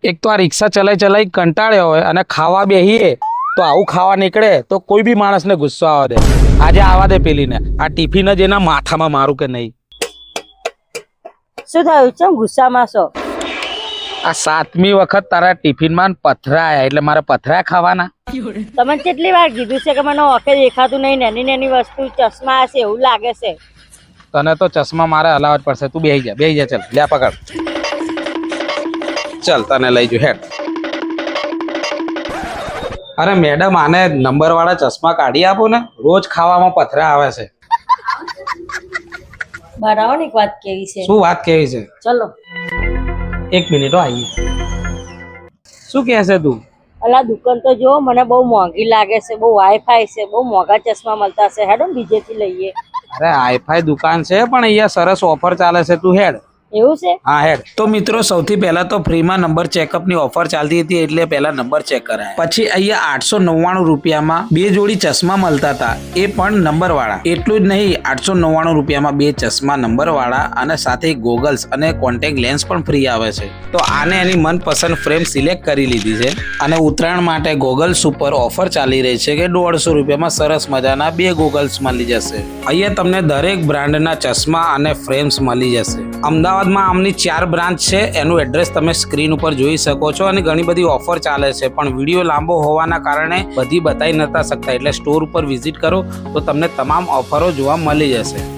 એક તો આ રિક્ષા ચલાઈ કંટાળ્યો હોય અને ખાવા બેહીએ તો આવું ખાવા નીકળે તો કોઈ બી માણસને ગુસ્સો આવે દે. આજે આવા દે પેલીને આ ટિફિન જ એના માથામાં મારું કે નહીં. શું થયું? ચમ ગુસ્સામાં છો? આ 7મી વખત તારા ટિફિનમાં પથરા આયા એટલે મારે પથરા ખાવાના. તમે કેટલી વાર કીધું છે કે મને ઓકે દેખાતું નહીં, નાની નાની વસ્તુ ચશ્મા હશે એવું લાગે છે. તને તો ચશ્મા મારે હલાવવા જ પડશે. તું બેહી જા ચાલ. લે પકડ. ચાલ તને લઈ જો હેડ. અરે મેડમ આને નંબર વાળા ચશ્મા કાઢી આપો ને, રોજ ખાવામાં પથરા આવે છે. બરાબર ને, એક વાત કેવી છે. શું વાત કેવી છે? ચલો 1 મિનિટ આવીએ. શું કહે છે તું? અલા દુકાન તો જો મને બહુ મોંઘી લાગે છે, બહુ વાઈફાઈ છે, બહુ મોંઘા ચશ્મા મળતા છે. હેડો બીજેથી લઈએ. અરે હાઈફાઈ દુકાન છે પણ અહીંયા સરસ ઓફર ચાલે છે. તું હેડ. એવું છે? હા હેડ. તો મિત્રો સૌથી પહેલા તો ફ્રીમાં નંબર ચેકઅપની ઓફર ચાલતી હતી એટલે પહેલા નંબર ચેક કરાય. પછી અહીંયા 899 રૂપિયામાં 2 જોડી ચશ્મા મળતા હતા, એ પણ નંબર વાળા. એટલું જ નહીં, 899 રૂપિયામાં 2 ચશ્મા નંબર વાળા અને સાથે ગોગલ્સ અને કોન્ટેક્ટ લેન્સ પણ ફ્રી આવે છે. તો આને એની મનપસંદ ફ્રેમ સિલેક્ટ કરી લીધી છે અને ઉત્તરાયણ માટે ગોગલ્સ ઉપર ઓફર ચાલી રહી છે કે 150 રૂપિયામાં સરસ મજાના 2 ગોગલ્સ મળી જશે. અહીંયા તમને દરેક બ્રાન્ડના ચશ્મા અને ફ્રેમ્સ મળી જશે. અમદાવાદમાં આમની 4 બ્રાન્ચ છે. એનું એડ્રેસ તમે સ્ક્રીન ઉપર જોઈ શકો છો અને ઘણી બધી ઓફર ચાલે છે પણ વિડીયો લાંબો હોવાના કારણે બધી બતાવી નતા શકતા, એટલે સ્ટોર ઉપર વિઝિટ કરો તો તમને તમામ ઓફરો જોવા મળી જશે.